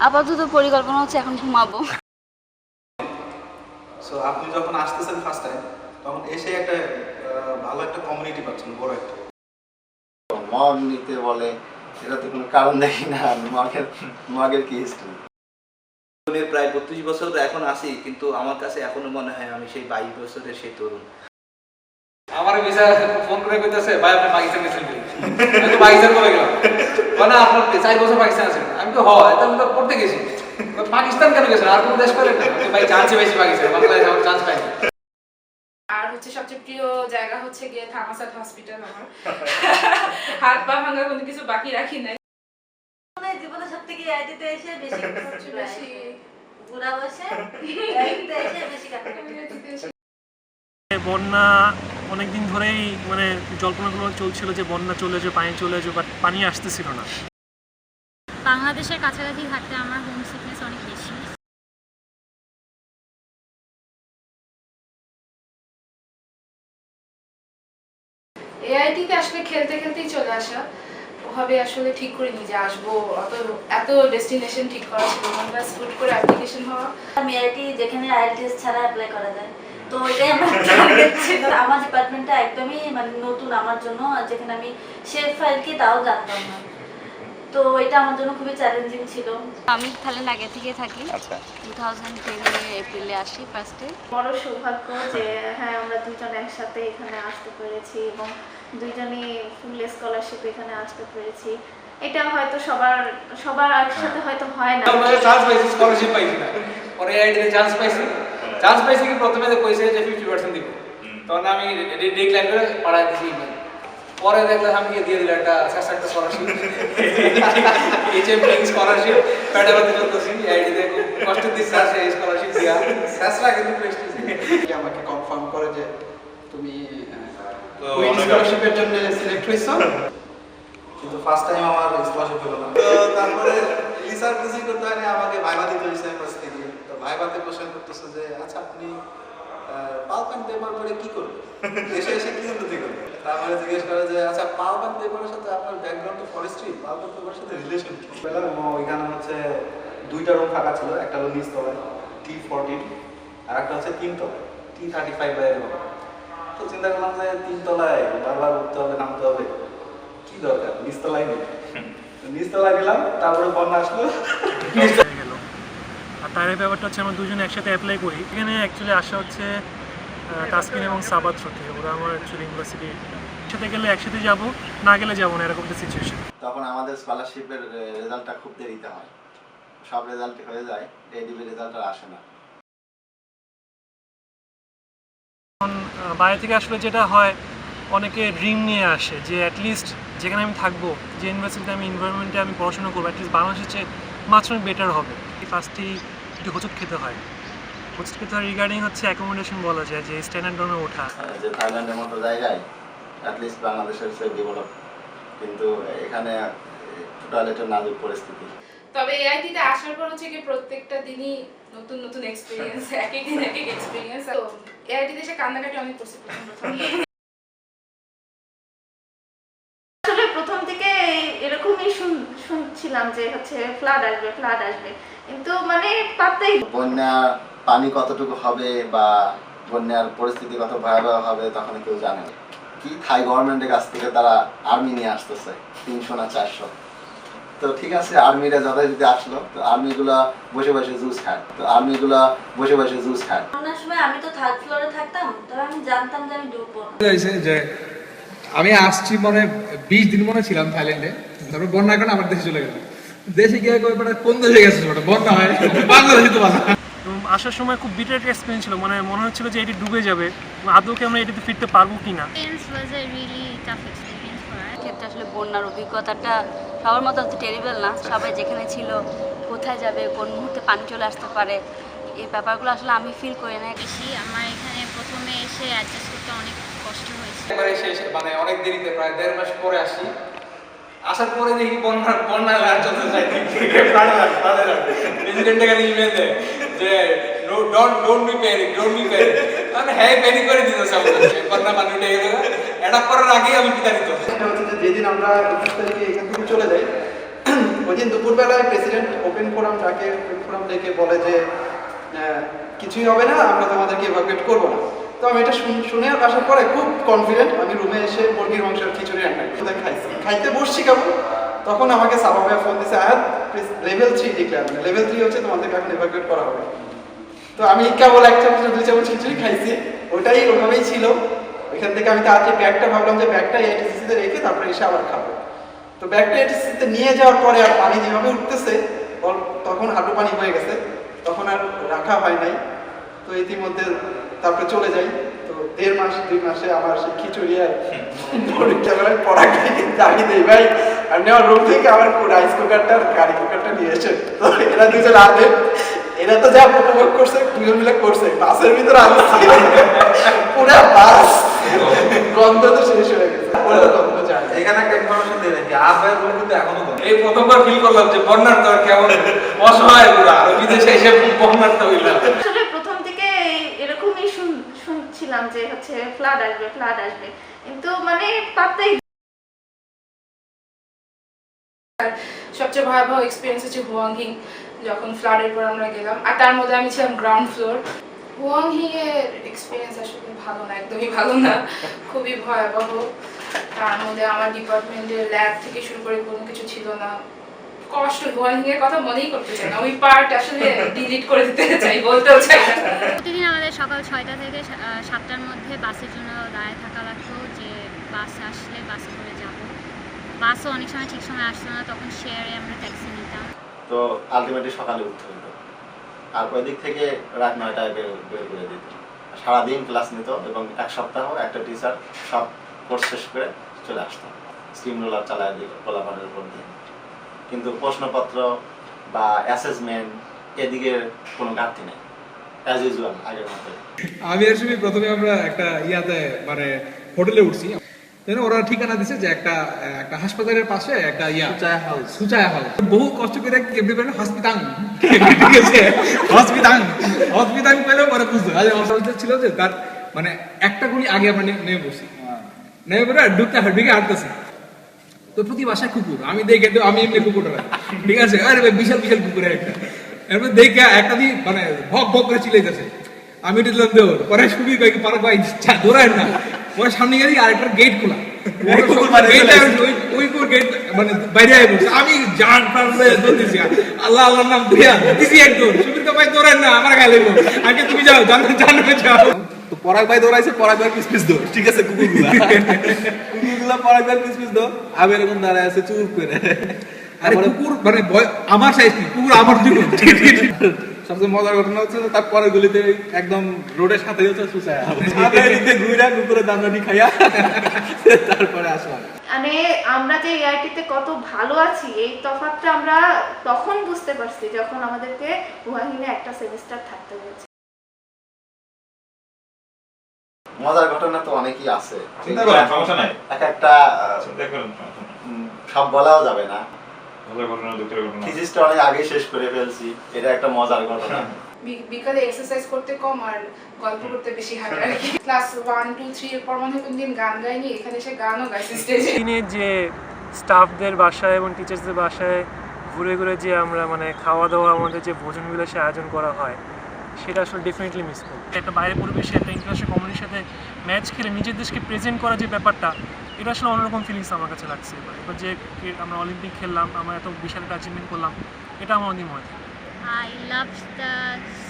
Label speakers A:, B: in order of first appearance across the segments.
A: আপাতত পরিকল্পনা হচ্ছে এখন ঘুমাবো।
B: সো আপনি যখন আসতেছেন ফার্স্ট টাইম তখন এসে একটা ভালো একটা কমিউনিটি পাচ্ছেন, বড় একটা
C: মগ নিতে বলে, এটা তো কোনো কারণ দেখি না। মগের কি হিস্ট্রি?
D: প্রায় 32 বছর এখন আছি, কিন্তু আমার কাছে এখনো মনে হয় আমি সেই 22 বছরের সেই তরুণ।
E: আমার ভিসা ফোন করে কইতাছে ভাই আপনি পাকিস্তান গেছেন কি? আমি তো পাকিস্তান কবে গেলাম? মানে আপনার 4 বছর পাকিস্তান আছেন। আমি তো হয় তাহলে তো পড়তে গেছি। পাকিস্তান কেন গেছেন? আর কোন দেশ করেন না? ভাই চান্সই বেশি পাকিস্তান, বাংলাদেশে আমার চান্স পাইনি।
F: আর হচ্ছে সবচেয়ে প্রিয় জায়গা হচ্ছে গিয়ে থামাসাট হসপিটাল। আমার হাত পা ভাঙা কোনো কিছু বাকি রাখি নাই।
G: জীবনে সব থেকে আইডিতে এসে বেশি
F: বেশি
G: বুড়া বসে আইডিতে এসে বেশি কাটে।
H: বন্যা অনেকদিন ধরেই মানে জল্পনাগুলো চলছিল যে বন্যা চলে যাবে, পানি চলে যাবে, বাট পানি আসতেছিল না।
I: বাংলাদেশের কাছাকাছি থাকতে আমার হোম সিকনেস অনেক বেশি।
F: এআইটিতে আসলে খেলতে খেলতেই চলে আসা, ওভাবে আসলে ঠিক করিনি যে আসবো, এত ডেস্টিনেশন ঠিক করা ছিল না, বাস হুট করে অ্যাপ্লিকেশন হওয়া।
G: আমি আইআইটি যেখানে আইএলটিএস ছাড়া অ্যাপ্লাই করা যায়, তো ওইটাই আমার টার্গেট ছিল। আমার ডিপার্টমেন্টটা একদমই মানে নতুন আমার জন্য, আর যেখানে আমি শেফ ফাইল কি তাও জানতাম না, তো এটা আমার জন্য খুবই চ্যালেঞ্জিং ছিল।
A: আমি থাইল্যান্ড আগে থেকে থাকি। 2010 এপ্রিলে আসি ফার্স্টে।
J: বড় সৌভাগ্য যে হ্যাঁ আমরা দুজন একসাথে এখানে আসতে পেরেছি এবং দুইজনই ফুল স্কলারশিপ এখানে আসতে পেরেছি। এটা হয়তো সবার একসাথে হয়তো হয় না।
E: আমরা চান্স পাইছি, স্কলারশিপ পাইছি না, পরে আইডিতে চান্স পাইছি কি প্রথমে তো কইছে যে 50% দিব, তখন আমি ডিক্লাইন করে পাঠাই দিছি। পরে দেখলাম আমি দিয়ে দিলাম একটা একটা scholarship, HM link scholarship federal করতেছি আইডিতে, কষ্ট দিচ্ছে আছে এই স্কলারশিপ দিয়া শেষরা কিন্তু প্রেস্টিজ
B: আমাকে কনফার্ম করে যে তুমি কুইন স্কলারশিপের জন্য সিলেক্ট হয়েছো, কিন্তু ফার্স্ট টাইম আমার স্কলারশিপ হলো না। তো তারপরে রিসার্চ করতে হয়, আমাকে ভাইবা দিতে হয়েছে ক্লাস থেকে। তো ভাইবাতে কোশ্চেন করতেছে যে আচ্ছা আপনি পাল্প অ্যান্ড পেপার পরে কি করবেন, দেশে এসে কি উন্নতি করবেন। তারপরে জিজ্ঞেস করে যে আচ্ছা পাল্প অ্যান্ড পেপারের সাথে আপনার ব্যাকগ্রাউন্ড তো ফরেস্ট্রি, পাল্প অ্যান্ড পেপারের সাথে রিলেশন কি? ওইখানে হচ্ছে 2টা রুম ফাঁকা ছিল, একটা হলো নিচ তলায় T14 আর একটা হচ্ছে 3 তলায় T35 বাই এরকম। তো চিন্তা করলাম যে 3 তলায় বারবার উঠতে হবে নামতে হবে, কি দরকার নিচতলায় নেই। নিচতলায় গেলাম, তারপরে বন্যা আসলো
H: গেল। আর তার ব্যাপারটা হচ্ছে আমরা দুজনে একসাথে অ্যাপ্লাই করি। এখানে অ্যাকচুয়ালি আসা হচ্ছে তাসকিন এবং সাবাত থেকে, ওরা আমার অ্যাকচুয়ালি ইউনিভার্সিটি একসাথে গেলে একসাথে যাবো, না গেলে যাবো না, এরকম একটা সিচুয়েশন।
C: তখন আমাদের স্কলারশিপের রেজাল্টটা খুব দেরিতে হয়, সব রেজাল্ট হয়ে যায়, এডিবি রেজাল্ট আর আসে না।
H: এখন বাইরে থেকে আসলে যেটা হয়, অনেকে ড্রিম নিয়ে আসে যে অ্যাটলিস্ট যেখানে আমি থাকবো, যে ইউনিভার্সিটিতে আমি এনভায়রনমেন্টে আমি পড়াশোনা করবো, অ্যাটলিস্ট বাংলাদেশের চেয়ে মাত্র বেটার হবে। ফার্স্টেই একটু হোঁচট খেতে হয়। হোঁচট খেতে হয় রিগার্ডিং হচ্ছে অ্যাকোমোডেশন বলা যায়, যে স্ট্যান্ডার্ড ডাউনে ওঠা।
C: যে থাইল্যান্ডের মতো জায়গায় অ্যাটলিস্ট বাংলাদেশের চেয়ে ডেভেলপ, কিন্তু এখানে টয়লেটের নাজুক পরিস্থিতি।
F: তবে এআইটিতে আসার পর হচ্ছে কি প্রত্যেকটা দিনই নতুন নতুন এক্সপেরিয়েন্স, এক এক দিন এক এক এক্সপেরিয়েন্স। তো এআইটিতে এসে কান্নাকাটি অনেক করছি প্রথম।
J: আসলে প্রথম থেকে এরকমই শুনছিলাম যে হচ্ছে ফ্লাড আসবে, কিন্তু মানে পাত্তাই।
C: বন্যা পানি কতটুকু হবে বা বন্যার পরিস্থিতি কত ভয়াবহ হবে তখন কেউ জানে না। কি থাই গভর্নমেন্টের কাছ থেকে তারা আর্মি নিয়ে আসতেছে 300 না 400। তো ঠিক আছে, আর্মিরা যথারীতি আসলো, তো আর্মিগুলা বসে বসে জুস খায়,
G: বন্যার সময় আমি তো 3rd ফ্লোরে থাকতাম, তো আমি জানতাম যে আমি ডুববো না।
E: যে আমি আসছি মনে 20 দিন মনে ছিলাম থাইল্যান্ডে, তারপর বন্যার কারণে আমার দেশে চলে গেলাম। দেশে গিয়ে কোন দেশে গেছে বন্যা হয়, বাংলাদেশে তো বাংলা।
H: এবং আসার সময় খুব বিটার একটা এক্সপিরিয়েন্স ছিল, মানে মনে হচ্ছিল যে এটি ডুবে যাবে, আদৌ কি আমরা এটিতে ফিরতে পারবো কিনা।
A: ক্ষেত্রে আসলে বন্যার অভিজ্ঞতাটা সবার মতো টেরিবল না, সবাই যেখানে ছিল কোথায় যাবে, কোন মুহূর্তে পানি চলে আসতে পারে, এই ব্যাপারগুলো আসলে আমি ফিল করি না বেশি।
I: আমার এখানে প্রথমে এসে অ্যাডজাস্ট করতে অনেক কষ্ট হয়েছে।
E: মানে অনেক দেরিতে প্রায় 1.5 মাস পরে আসি, আসার পরে দেখি বন্যা আর চলতে চাই প্রেসিডেন্টের কাছে ইমেল দেয় যে ডোন্ট বি প্যানিক, মানে হ্যাঁ প্যানিক করে দিতেছে আমাদের, বন্যা পানি উঠে গেল, এটা করার আগেই আমি বিতাড়িত।
B: যেদিন আমরা 21 তারিখে এখান থেকে চলে যাই, ওই দিন দুপুরবেলায় প্রেসিডেন্ট ওপেন ফোরাম ডেকে বলে যে কিছুই হবে না, আমরা তোমাদেরকে ইভাকুয়েট করবো না। তো আমি এটা শুনে আসার পরে খুব কনফিডেন্ট আমি রুমে এসে মুরগির মাংসের খিচুড়ি রান্না খাইতে বসছি কেমন, তখন আমাকে সাবা ভাইয়া ফোন দিয়েছে, আয়াত লেভেল 3 ডিক্লেয়ার, মানে লেভেল 3 হচ্ছে তোমাদেরকে এখন ইভাকুয়েট করা হবে। তো আমি কেবল 1 চামচ 2 চামচ খিচুড়ি খাইছি, ওটাই ওভাবেই ছিল। ওইখান থেকে আমি তাড়াতাড়ি ব্যাগটা ভাবলাম যে ব্যাগটা এটিসিতে রেখে তারপরে এসে আবার খাবো। তো ব্যাগটা এটিসিতে নিয়ে যাওয়ার পরে আর পানি যেভাবে উঠতেছে তখন হাঁটু পানি হয়ে গেছে, তখন আর রাখা হয় নাই। তো ইতিমধ্যে তারপরে চলে যাই। তো 1.5 মাস 2 মাসে আমার সেই খিচুড়ি আর ক্যামেরায় পড়া দাঁড়িয়ে দেই ভাই, আর নেওয়ার রুম থেকে আমার রাইস কুকারটা আর কারি কুকারটা নিয়ে এসে, তো এরা দুজন আগে এরা তো যা উপভোগ করছে দুজন মিলে করছে, বাসের ভিতরে আসছে পুরো বাস গন্ধ তো শেষ হয়ে গেছে।
D: এখানে একটা ইনফরমেশন দিয়ে রাখি, আর ভাই বলে কিন্তু এখনো
E: এই প্রথমবার ফিল করলাম যে বন্যার তো কেমন অসহায় পুরা, আর বিদেশে এসে বন্যার তো হইলাম।
J: আসলে প্রথম থেকে এরকমই শুনছিলাম যে হচ্ছে ফ্লাড আসবে, কিন্তু মানে পাত্তাই।
F: সবচেয়ে ভয়াবহ এক্সপিরিয়েন্স হচ্ছে হুয়াংহিং, যখন ফ্লাডের পর আমরা গেলাম, আর তার মধ্যে আমি ছিলাম গ্রাউন্ড ফ্লোর। হুয়াংহিং এর এক্সপিরিয়েন্স আসলে ভালো না, একদমই ভালো না, খুবই ভয়াবহ। তার মধ্যে আমার ডিপার্টমেন্টের ল্যাব থেকে শুরু করে কোনো কিছু ছিল না, কষ্ট। হুয়াংহিং এর কথা মনেই করতে চাই না, ওই পার্ট আসলে ডিলিট করে দিতে চাই, বলতেও চাই না।
I: প্রতিদিন আমাদের সকাল 6টা থেকে 7টার মধ্যে বাসের জন্য দাঁড়িয়ে থাকা লাগতো, যে বাস আসলে বাসে করে যাব। বাসও অনেক সময় ঠিক সময় আসতো না, তখন শেয়ারে আমরা ট্যাক্সি নিতাম।
C: তো আলটিমেটলি সকালে উঠতে হতো, আর ওই দিক থেকে রাত 9টায় বের করে দিত। সারাদিন ক্লাস নিত এবং 1 সপ্তাহ একটা টিচার সব কোর্স শেষ করে চলে আসতো, স্টিম রোলার চালায় দিত কলাপানের উপর দিয়ে। কিন্তু প্রশ্নপত্র বা অ্যাসেসমেন্ট এদিকে কোনো ঘাটতি নেই, অ্যাজ ইউজুয়াল আগের মতো।
E: আমি আসলে প্রথমে আমরা একটা ইয়াতে মানে হোটেলে উঠছি, ওরা ঠিকানা দিছে যে একটা হাসপাতালের পাশে একটা সুচায়া হাউস। বহু কষ্ট করে কেমনি পেলেন হসপিটাল, ঠিক আছে, হসপিটাল পেলেও পরে বুঝতো হসপিটাল ছিল যে তার মানে একটা গুলি আগে আমরা নেমে বসি, নেমে পরে ঢুকে হাঁটতেছি। তো প্রতি বাসায় কুকুর, আমি দেখে তো আমি এমনি কুকুর, ঠিক আছে, আরে বিশাল বিশাল কুকুর একটা, এরপর দেখে একটা দিন মানে ভক ভক করে চিলাইতেছে। আমি এটা দিলাম দেওয়ার পরে সুবি কয়েক পারা কয়েক দৌড়ায় না, পরে সামনে গেলে আরেকটা গেট খোলা, ওই গেট মানে বাইরে আয় বলছে। আমি জান দিছি, আল্লাহ আল্লাহর নাম দিছি একদম, সুবির ভাই দৌড়ায় না, আমার গায়ে লাগবো, আগে তুমি যাও জানবে যাও।
D: তো পরাগ ভাই দৌড়াইছে, পরাগ ভাই পিস দৌড়, ঠিক আছে, কুকুরগুলা পরাগ ভাই পিস দৌড়, আমি এরকম দাঁড়ায় আছে চুপ করে।
E: আরে কুকুর মানে আমার সাইজ কি, কুকুর আমার জীবন।
D: সবচেয়ে মজার ঘটনা হচ্ছে তার পরের গলিতে একদম রোডের সাথে হচ্ছে সুচায়া, ঘুরা কুকুরের দামড়ানি খাইয়া তারপরে আসলাম।
J: মানে আমরা যে এআইটিতে কত ভালো আছি এই তফাৎটা আমরা তখন বুঝতে পারছি যখন আমাদেরকে হুয়াংহিংয়ে একটা সেমিস্টার থাকতে হয়েছে।
C: মজার ঘটনা তো অনেকই আছে,
K: চিন্তা করেন, সমস্যা নাই,
C: এক একটা সব বলাও যাবে না। থিসিসটা অনেক আগে শেষ করে ফেলছি, এটা একটা মজার ঘটনা।
F: বিকালে এক্সারসাইজ করতে কম আর গল্প করতে বেশি হাঁটে আর কি। ক্লাস 1, 2, 3 এর পর মনে হয় কোনদিন গান গাইনি, এখানে এসে গানও গাইছি স্টেজে।
H: দিনে যে স্টাফদের বাসায় এবং টিচার্সদের বাসায় ঘুরে ঘুরে যে আমরা মানে খাওয়া দাওয়া, আমাদের যে ভোজন বিলাসে আয়োজন করা হয়, সেটা আসলে ডেফিনেটলি মিস করি। একটা বাইরের পরিবেশে একটা ইন্টারন্যাশনাল কমিউনিটির সাথে ম্যাচ খেলে নিজের দেশকে প্রেজেন্ট করা যে ব্যাপারটা, এটা আসলে অন্যরকম ফিলিংস আমার কাছে লাগছে। এবার যে আমরা অলিম্পিক খেললাম, আমরা এত বিশাল একটা অ্যাচিভমেন্ট করলাম, এটা আমার অনেক মনে থাকে।
I: I loved the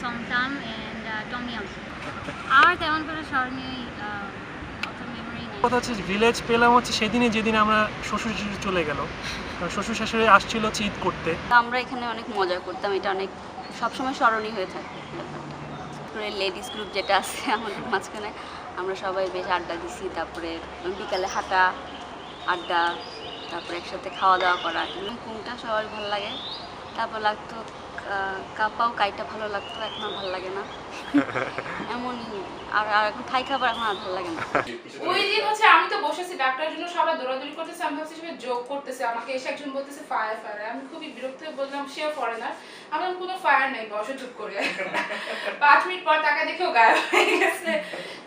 I: somtam and tom yum. আর তেমন কোনো স্মরণীয় অত মেমোরি নেই।
H: কথা হচ্ছে ভিলেজ পেলাম হচ্ছে সেদিনে যেদিন আমরা শ্বশুর শাশুড়ি চলে গেল, কারণ শ্বশুর শাশুড়ি আসছিল হচ্ছে ঈদ করতে।
A: আমরা এখানে অনেক মজা করতাম, এটা অনেক সবসময় স্মরণীয় হয়ে থাকে ব্যাপারটা। লেডিস গ্রুপ যেটা আছে আমাদের মাঝখানে, আমরা সবাই বেশ আড্ডা দিছি, তারপরে বিকালে হাঁটা আড্ডা, তারপরে একসাথে খাওয়া দাওয়া করা, কোনটা সবার ভালো লাগে। তারপর লাগতো কাপাও কাইটা ভালো লাগতো, এখন আর ভালো লাগে না। এমনই আর এখন থাই খাবার এখন আর ভালো লাগে না।
F: ওই দিন হচ্ছে আমি তো বসেছি ডাক্তারের জন্য, সবাই দৌড়াদৌড়ি করতেছে, আমি ভাবছি সবাই জোক করতেছে, আমাকে এসে একজন বলতেছে ফায়ার ফায়ার, আমি খুবই বিরক্ত হয়ে বললাম সেও ফরেনার, আমার কোনো ফায়ার নাই, বসে চুপ করে। 5 মিনিট পর তাকে দেখেও গায়েব হয়ে গেছে।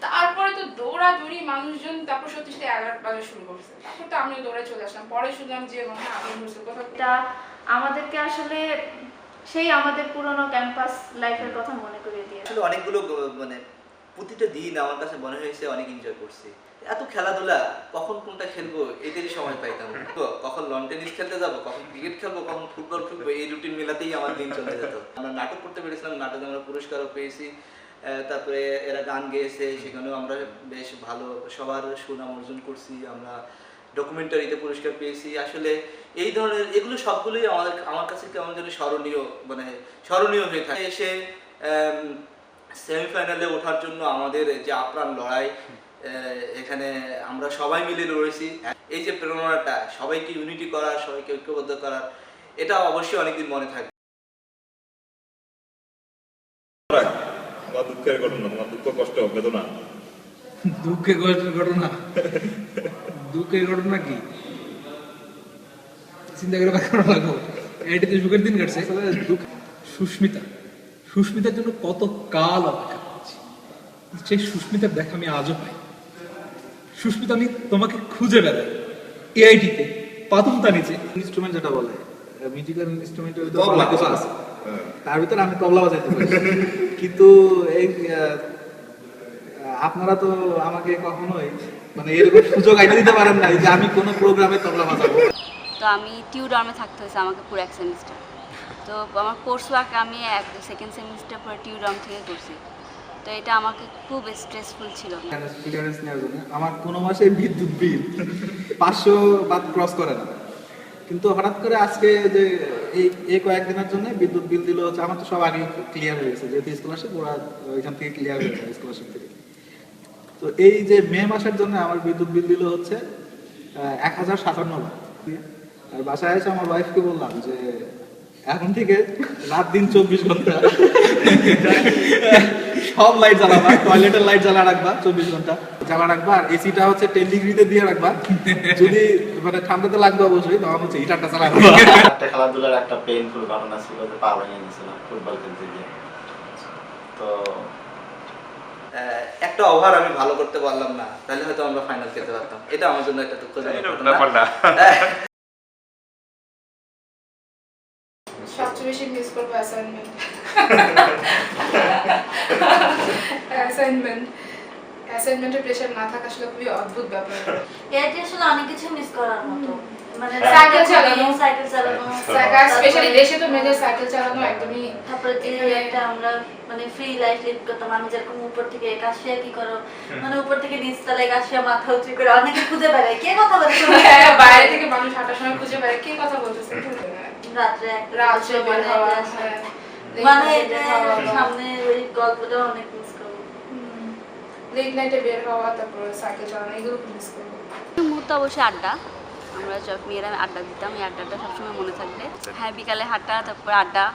F: তারপরে তো দৌড়াদৌড়ি মানুষজন, তারপর সত্যি সাথে অ্যালার্ট বাজা শুরু করছে, তারপর তো আমিও দৌড়ে চলে আসলাম। পরে শুনলাম যে মনে হয় আগুন ধরছে কোথাও।
J: এটা আমাদেরকে আসলে সেই আমাদের পুরনো ক্যাম্পাস লাইফের কথা মনে করিয়ে দিয়েছে।
K: আসলে অনেকগুলো মানে প্রতিটা দিন আমার কাছে মনে হয়েছে অনেক এনজয় করছি। এত খেলাধুলা, কখন কোনটা খেলবো এদেরই সময় পাইতাম না। কখন লন টেনিস খেলতে যাবো, কখন ক্রিকেট খেলবো, কখন ফুটবল খেলবো, এই রুটিন মেলাতেই আমার দিন চলে যেত। আমরা নাটক করতে পেরেছিলাম, নাটকে আমরা পুরস্কারও পেয়েছি। তারপরে এরা গান গেয়েছে, সেখানেও আমরা বেশ ভালো সবার সুনাম অর্জন করছি। আমরা ডকুমেন্টারিতে পুরস্কার পেয়েছি। আসলে এই ধরনের এগুলো সবগুলোই আমার কাছে কেমন যেন স্মরণীয় হয়ে থাকে। এসে সেমিফাইনালে ওঠার জন্য আমাদের যে আপ্রাণ লড়াই, এখানে আমরা সবাই মিলে লড়েছি। এই যে প্রেরণাটা, সবাইকে ইউনিটি করার, সবাইকে ঐক্যবদ্ধ করার, এটা অবশ্যই অনেকদিন মনে থাকবে।
L: দুঃখের ঘটনা, তোমার দুঃখ কষ্ট বেদনা।
D: দুঃখের ঘটনা কি চিন্তা করে বাঁকানো লাগবো। এটিতে সুখের দিন কাটছে। সুস্মিতার জন্য কত কাল অপেক্ষা করছি, সেই সুস্মিতার দেখা আমি আজও পাই। সুস্মিতা, আমি তোমাকে খুঁজে বেড়াই এআইটিতে, পাতুমতা নিচে। ইনস্ট্রুমেন্ট যেটা বলে মিউজিক্যাল ইনস্ট্রুমেন্টের ভিতরে অনেক কিছু আছে, তার ভিতরে আমি তবলা বাজাইতে পারি। কিন্তু এই আপনারা তো আমাকে কখনোই মানে এরকম সুযোগ আইনা দিতে পারেন না যে আমি কোনো প্রোগ্রামে তবলা বাজাবো।
A: তো আমি টিউডর্মে থাকতে হয়েছে আমাকে পুরো 1 সেমিস্টার। তো আমার কোর্স ওয়ার্ক আমি 2nd সেমিস্টার পরে টিউডর্ম থেকে করছি। তো এটা আমাকে খুব স্ট্রেসফুল ছিল।
D: ক্লিয়ারেন্স নেওয়ার জন্য আমার কোনো মাসে বিদ্যুৎ বিল 500 বাদ ক্রস করে না, কিন্তু হঠাৎ করে আজকে যে এই কয়েকদিনের জন্য বিদ্যুৎ বিল দিল হচ্ছে। আমার তো সব আগে ক্লিয়ার হয়ে গেছে, যেহেতু স্কলারশিপ ওরা ওইখান থেকে ক্লিয়ার হয়ে যায় স্কলারশিপ থেকে। তো এই যে মে মাসের জন্য আমার বিদ্যুৎ বিল দিল হচ্ছে 1057 বার। আর বাসায় এসে আমার ওয়াইফকে বললাম যে এখন থেকে রাত দিন 24 ঘন্টা সব লাইট জ্বালাবা, টয়লেটের লাইট জ্বালা রাখবা, 24 ঘন্টা জ্বালা রাখবা। আর এসিটা হচ্ছে 10 ডিগ্রিতে দিয়ে রাখবা, যদি মানে ঠান্ডাতে লাগবে অবশ্যই, তখন হচ্ছে হিটারটা চালাবা।
C: একটা খেলাধুলার একটা পেইনফুল ঘটনা ছিল যে পা ভেঙে গেছিল ফুটবল খেলতে গিয়ে। তো
K: একটা ওভার আমি ভালো করতে পারলাম না, তাহলে হয়তো আমরা ফাইনাল খেলতে পারতাম। এটা আমার জন্য একটা দুঃখজনক ঘটনা।
F: সবচেয়ে বেশি মিস করবো অ্যাসাইনমেন্টের প্রেশার না থাকা আসলে খুবই অদ্ভুত ব্যাপার।
G: এআইটি আসলে অনেক কিছু মিস করার মতো, মানে
F: সাইকেল চালানো,
G: স্পেশালি
F: দেশে তো মেয়েদের সাইকেল চালানো একদমই।
G: তারপরে যে একটা আমরা মানে ফ্রি লাইফ লিড করতাম। আমি যেরকম উপর থেকে কাশিয়া কি করো, মানে উপর থেকে নিচ তলায় কাশিয়া মাথা উঁচু করে অনেকে খুঁজে বেড়ায় কে কথা বলে,
F: বাইরে থেকে মানুষ হাঁটার সময় খুঁজে বেড়ায় কে কথা বলতেছে।
G: রাত্রে
F: বের হওয়া,
G: মানে এটা সামনে ওই গল্পটা অনেক মিস করবো।
F: লেট নাইটে বের হওয়া, তারপর সাইকেল চালানো, এগুলো মিস করবো।
A: মুহূর্তে অবশ্যই আড্ডা, আমরা সব মেয়েরা আড্ডা দিতাম, এই আড্ডাটা সবসময় মনে থাকবে। হ্যাঁ, বিকালে হাঁটা, তারপর আড্ডা,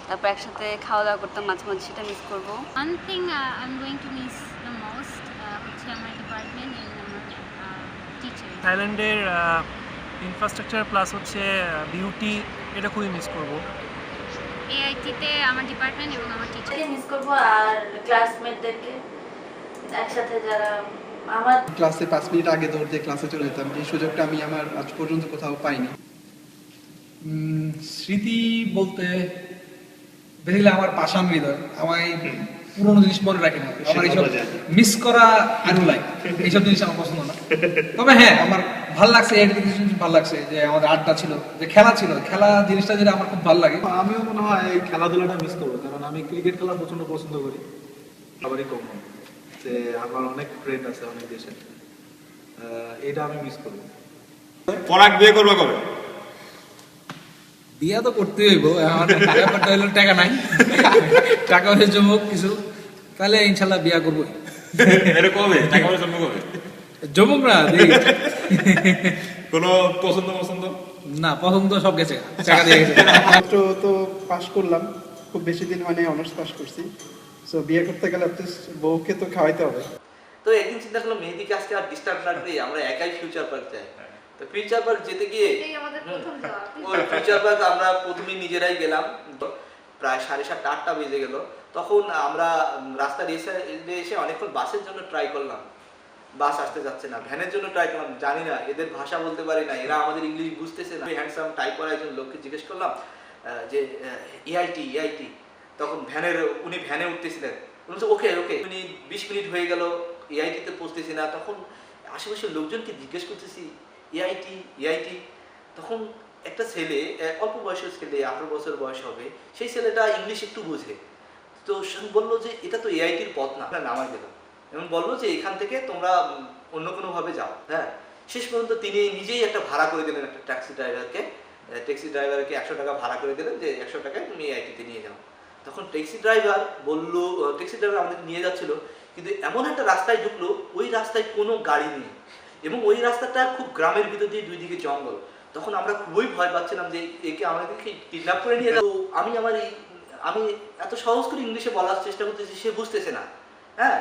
A: তারপর একসাথে খাওয়া দাওয়া করতাম মাঝে মাঝে, সেটা মিস করবো।
I: One thing I am going to miss the most হচ্ছে আমার ডিপার্টমেন্ট এন্ড আমার টিচার।
H: থাইল্যান্ডের ইনফ্রাস্ট্রাকচার প্লাস হচ্ছে বিউটি, এটা খুবই মিস করবো।
I: এআইটিতে আমার ডিপার্টমেন্ট এবং আমার টিচার
G: মিস করবো, আর ক্লাসমেটদেরকে একসাথে যারা আমার
B: ক্লাসে 5 মিনিট আগে দৌড় দিয়ে ক্লাসে চলে যেতাম। এই সুযোগটা আমি আমার আজ পর্যন্ত কোথাও পাইনি।
D: স্মৃতি বলতে বেরিলে আমার পাষাণ হৃদয়, আমার পুরোনো জিনিস মনে রাখি না, আমার এইসব মিস করা আরো লাইক, এইসব জিনিস আমার পছন্দ না। তবে হ্যাঁ, আমার ভালো লাগছে, একটা কিছু ভালো লাগছে যে আমাদের আড্ডা ছিল, যে খেলা ছিল, খেলা জিনিসটা যেটা আমার খুব ভালো লাগে।
B: আমিও মনে হয় এই খেলাধুলাটা মিস করবো, কারণ আমি ক্রিকেট খেলা প্রচন্ড পছন্দ করি। সবারই কম যে আমার অনেক ফ্রেন্ড আছে অনেক দেশে, এটা আমি মিস করবো।
L: পরাগ বিয়ে করবে কবে?
D: বিয়া তো করতে হইব, আমার টাকা নাই, টাকা হয়ে জমুক কিছু, তাহলে ইনশাল্লাহ বিয়া করবো।
L: এটা কবে? টাকা পয়সা জন্ম কবে?
D: জমুক না
L: কোনো পছন্দ
D: না, পছন্দ সব গেছে, টাকা দিয়ে গেছে।
B: মাত্র তো পাশ করলাম, খুব বেশি দিন হয়নি অনার্স পাস করছি। সো বিয়ে করতে গেলে অ্যাটলিস্ট বউকে তো খাওয়াইতে হবে।
K: তো একদিন চিন্তা করলাম মেহেদিকে আজকে আর ডিস্টার্ব না করে আমরা একাই ফিউচার পার্ক যাই। তো ফিউচার পার্ক যেতে গিয়ে
F: এটাই আমাদের প্রথম যাওয়া।
K: ওই ফিউচার পার্ক আমরা প্রথমেই নিজেরাই গেলাম, প্রায় 7:30 8টা বেজে গেল। তখন আমরা রাস্তার এসে অনেকক্ষণ বাসের জন্য ট্রাই করলাম, বাস আসতে যাচ্ছে না। ভ্যানের জন্য ট্রাই করলাম, জানি না, এদের ভাষা বলতে পারি না, এরা আমাদের ইংলিশ বুঝতেছে না। হ্যান্ডসাম টাইপ করা একজন লোককে জিজ্ঞেস করলাম যে এআইটি। তখন উনি ভ্যানে উঠতেছিলেন, বলছে ওকে উনি 20 মিনিট হয়ে গেল, এআইটিতে পৌঁছতেছি না। তখন আশেপাশের লোকজনকে জিজ্ঞেস করতেছি এআইটি। তখন একটা ছেলে, অল্প বয়সের ছেলে, 18 বছর বয়স হবে, সেই ছেলেটা ইংলিশ একটু বোঝে। তো সে বললো যে এটা তো এআইটির পথ না, নামাই দিল এবং বললো যে এখান থেকে তোমরা অন্য কোনোভাবে যাও। হ্যাঁ, শেষ পর্যন্ত তিনি নিজেই একটা ভাড়া করে দিলেন একটা ট্যাক্সি ড্রাইভারকে 100 টাকা ভাড়া করে দিলেন যে 100 টাকায় তুমি এআইটিতে নিয়ে যাও। তখন ট্যাক্সি ড্রাইভার আমাদেরকে নিয়ে যাচ্ছিল, কিন্তু এমন একটা রাস্তায় ঢুকলো, ওই রাস্তায় কোনো গাড়ি নেই এবং ওই রাস্তাটা খুব গ্রামের ভিতর দিয়ে দুই দিকে জঙ্গল। তখন আমরা খুবই ভয় পাচ্ছিলাম যে একে আমাদেরকে কিডন্যাপ করে নিয়ে যাবো। আমি এত সহজ করে ইংলিশে বলার চেষ্টা করতেছি, সে বুঝতেছে না। হ্যাঁ,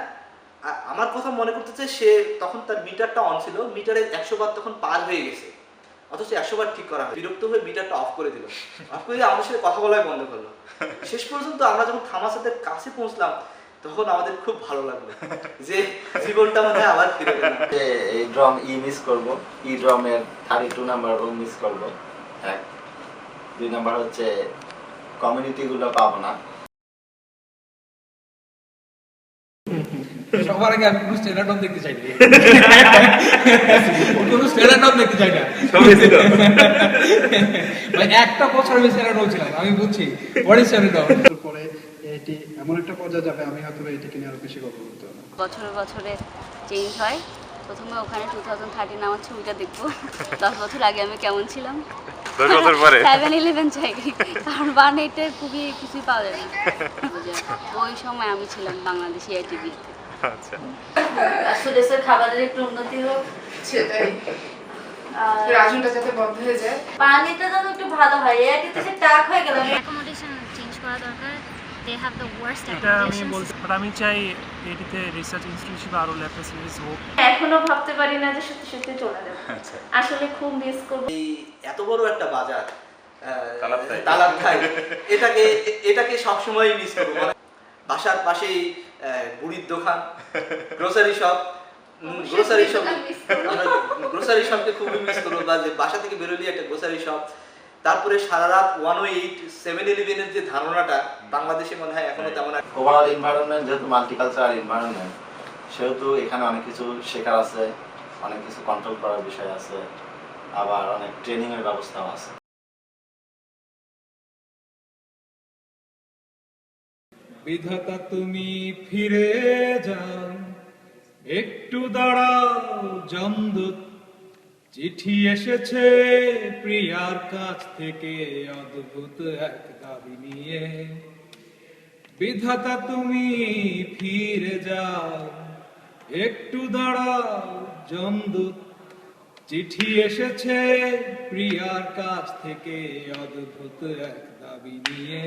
K: আমার কথা মনে করতেছে, সে তখন তার মিটারটা অন ছিল, মিটারের 100 বার তখন পার হয়ে গেছে, অথচ 100 বার ঠিক করা হয়। বিরক্ত হয়ে মিটারটা অফ করে দিল, অফ করে দিয়ে আমাদের সাথে কথা বলাই বন্ধ করলো। শেষ পর্যন্ত আমরা যখন থামাসাতের কাছে পৌঁছলাম, তখন আমাদের খুব ভালো লাগলো যে জীবনটা মধ্যে আবার ফিরে গেলাম।
C: এই ড্রাম মিস করবো, ড্রামের 32 নাম্বার মিস করবো। 2 নাম্বার হচ্ছে কমিউনিটি গুলো পাবো না।
D: সবার আগে আমি কোনো স্ট্যান্ডার্ড দেখতে চাই না, কোনো স্ট্যান্ডার্ড দেখতে চাই না। একটা বছর আমি স্ট্যান্ডার্ড ছিলাম, আমি বুঝছি হোয়াট ইজ স্ট্যান্ডার্ড।
B: পরে এটি এমন একটা পর্যায়ে যাবে, আমি হয়তো এটিকে নিয়ে আরো বেশি গল্প করতে হবে।
A: বছরে চেঞ্জ হয়। প্রথমে ওখানে 2013 আমার ছবিটা দেখবো, 10 বছর আগে আমি কেমন ছিলাম।
L: 10 বছর পরে
A: 7-11 চাই, কারণ 1-8 খুবই কিছুই পাওয়া যায় না। ওই সময় আমি ছিলাম বাংলাদেশি আইটিভি।
L: আচ্ছা,
G: সুদেশের খাবারের একটু উন্নতি হোক,
F: সেটাই।
G: আর
F: রাজনটা যাতে বন্ধ হয়ে যায়,
G: পানিটা যেন একটু ভালো হয়। এআইটিতে সে টাক হয়ে গেল।
I: অ্যাকোমোডেশন চেঞ্জ করা দরকার। দে হ্যাভ দ্য ওয়ার্স্ট
H: এটা আমি
I: অ্যাকোমোডেশন।
H: বলতে, বাট আমি চাই এটিতে রিসার্চ ইনস্টিটিউট হিসেবে আরও ল্যাব ফ্যাসিলিটিস হোক।
J: এখনো ভাবতে পারি না যে সত্যি সত্যি চলে যাবে। আসলে খুব মিস করব।
K: এই এত বড় একটা বাজার
L: তালাবখাই,
K: এটাকে সবসময় মিস করবো। মানে বাসার পাশেই বুড়ির দোকান, গ্রোসারি শপ, গ্রোসারি শপকে খুবই মিস করবো। বা যে বাসা থেকে বেরোলি একটা গ্রোসারি শপ, তারপরে সারা রাত 108 7-11-এর যে ধারণাটা বাংলাদেশে মনে হয় এখনো তেমন।
C: ওভারঅল এনভায়রনমেন্ট যেহেতু মাল্টিকালচারাল এনভায়রনমেন্ট, সেহেতু এখানে অনেক কিছু শেখার আছে, অনেক কিছু কন্ট্রোল করার বিষয় আছে, আবার অনেক ট্রেনিং এর ব্যবস্থাও আছে।
D: বিধাতা তুমি ফিরে যাও, একটু দাঁড়াও জমদূত, চিঠি এসেছে প্রিয়ার কাছ থেকে অদ্ভুত এক দাবি নিয়ে। বিধাতা তুমি ফিরে যাও, একটু দাঁড়াও জমদূত, চিঠি এসেছে প্রিয়ার কাছ থেকে অদ্ভুত এক দাবি নিয়ে।